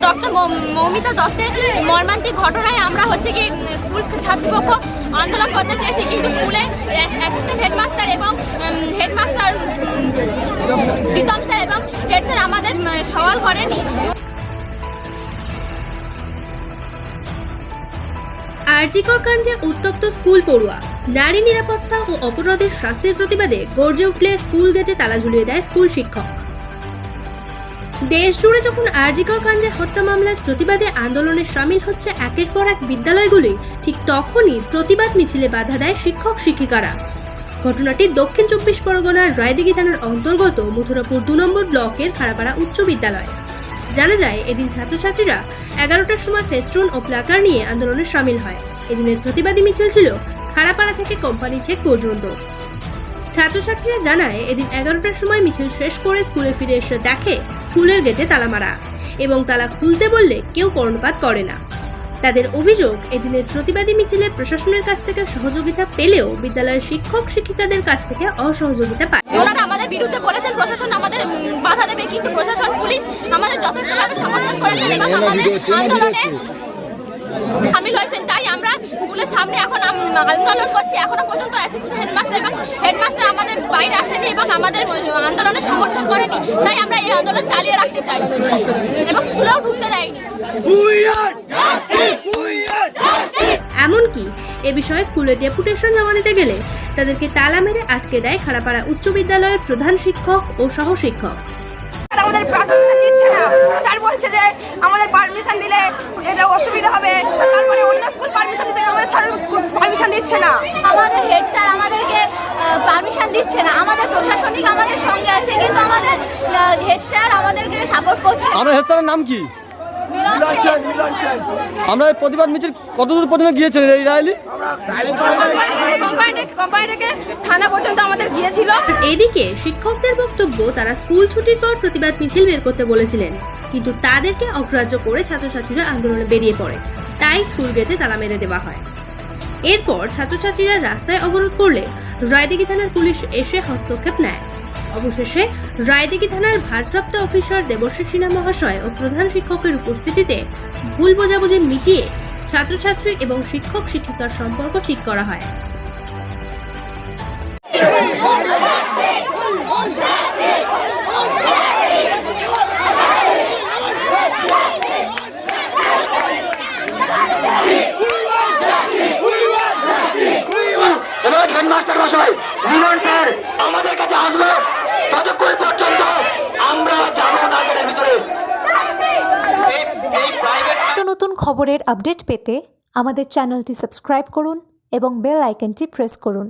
Doctor Moumita দত্তের মর্মান্তিক ঘটনায় আমরা হচ্ছে কি স্কুল ছাত্রপক্ষ আন্দোলন করতে চেয়েছি, কিন্তু স্কুলে অ্যাসিস্ট্যান্ট হেডমাস্টার এবং হেডমাস্টার প্রীতম স্যার এবং হেড স্যার আমাদের সওয়াল করেনি। আরজিকর কাণ্ডে উত্তপ্ত স্কুল পড়ুয়া, নারী নিরাপত্তা ও অপরাধের শাস্তির প্রতিবাদে গর্জে উঠলে স্কুল গেটে তালা ঝুলিয়ে দেয় স্কুল শিক্ষক। দেশ জুড়ে যখন আরজিকর কাণ্ডে হত্যা মামলার প্রতিবাদে আন্দোলনে সামিল হচ্ছে একের পর এক বিদ্যালয়গুলি, ঠিক তখনই প্রতিবাদ মিছিলে বাধা দেয় শিক্ষক শিক্ষিকারা। ঘটনাটি দক্ষিণ 24 পরগনার রায়দিঘি থানার অন্তর্গত মথুরাপুর 2 নম্বর ব্লকের খাড়াপাড়া উচ্চ বিদ্যালয়। জানা যায়, এদিন ছাত্রছাত্রীরা 11টার সময় ফেস্টুন ও প্লাকার নিয়ে আন্দোলনে সামিল হয়। এদিনের প্রতিবাদী মিছিল ছিল খাড়াপাড়া থেকে কোম্পানি ঠেক পর্যন্ত। ছাত্রছাত্রীরা জানায়, এদিন 11টার সময় মিছিল শেষ করে স্কুলে ফিরে এসে দেখে স্কুলের গেটে তালা মারা এবং তালা খুলতে বললে কেউ কর্ণপাত করে না। তাদের অভিযোগ, এদিনের প্রতিবাদী মিছিলে প্রশাসনের কাছ থেকে সহযোগিতা পেলেও বিদ্যালয়ের শিক্ষক শিক্ষিকাদের কাছ থেকে অসহযোগিতা পায়। ওনারা আমাদের বিরুদ্ধে বলেছেন প্রশাসন আমাদের বাধা দেবে, কিন্তু প্রশাসন পুলিশ আমাদের যথেষ্টভাবে সমর্থন করেছেন এবং আমাদের আন্দোলনে সামিল হয়েছেন। তাই আমরা স্কুলের সামনে এখন আন্দোলন করছি। এখনো পর্যন্ত অ্যাসিস্ট্যান্ট হেডমাস্টার এবং হেডমাস্টার আমাদের বাইরে আসেনি এবং আমাদের আন্দোলনে সমর্থন করেনি। তাই আমরা এই আন্দোলন চালিয়ে রাখতে চাই এবং স্কুলেও ঢুকতে দেয়নি। এমনকি এ বিষয়ে স্কুলে ডেপুটেশন জমা দিতে গেলে তাদেরকে তালা মেরে আটকে দেয় খাড়াপাড়া উচ্চ বিদ্যালয়ের প্রধান শিক্ষক ও সহশিক্ষক। আমাদের প্রার্থনা দিচ্ছে না, স্যার বলছে যে আমাদের পারমিশন দিলে এটা অসুবিধা হবে, তারপরে অন্য স্কুল পারমিশন দিচ্ছে, আমাদের স্যার পারমিশন দিচ্ছে না। আমাদের হেড স্যার আমাদেরকে পারমিশন দিচ্ছে না। আমাদের প্রশাসনিক আমাদের সঙ্গে আছে, কিন্তু আমাদের হেড স্যার আমাদেরকে সাপোর্ট করছে। আমার হেড স্যারের নাম কি? আমরা এই প্রতিবাদ মিছিল কতদূর পর্যন্ত গিয়েছিলেন? এই রাইলি কোম্পানি থেকে থানা পর্যন্ত আমাদের গিয়েছিল। এদিকে শিক্ষকদের বক্তব্য, তারা স্কুল ছুটির পর প্রতিবাদ মিছিল বের করতে বলেছিলেন, কিন্তু তাদেরকে অগ্রাহ্য করে ছাত্রছাত্রীরা আন্দোলনে বেরিয়ে পড়ে। তাই স্কুল গেটে তালা মেরে দেওয়া হয়। এরপর ছাত্রছাত্রীরা রাস্তায় অবরোধ করলে রায়দিঘি থানার পুলিশ এসে হস্তক্ষেপ নেয়। অবশেষে রায়দিঘি থানার ভারপ্রাপ্ত অফিসার দেবশ্রী সিনহা মহাশয় ও প্রধান শিক্ষকের উপস্থিতিতে ভুল বোঝাবুঝি মিটিয়ে ছাত্রছাত্রী এবং শিক্ষক শিক্ষিকার সম্পর্ক ঠিক করা হয়। হেডমাস্টার মশাই, আমাদের কাছে আসবে, ততক্ষণ পর্যন্ত আমরা যাবো না গেটের ভিতরে। নতুন খবরের আপডেট পেতে আমাদের চ্যানেলটি সাবস্ক্রাইব করুন এবং বেল আইকনটি প্রেস করুন।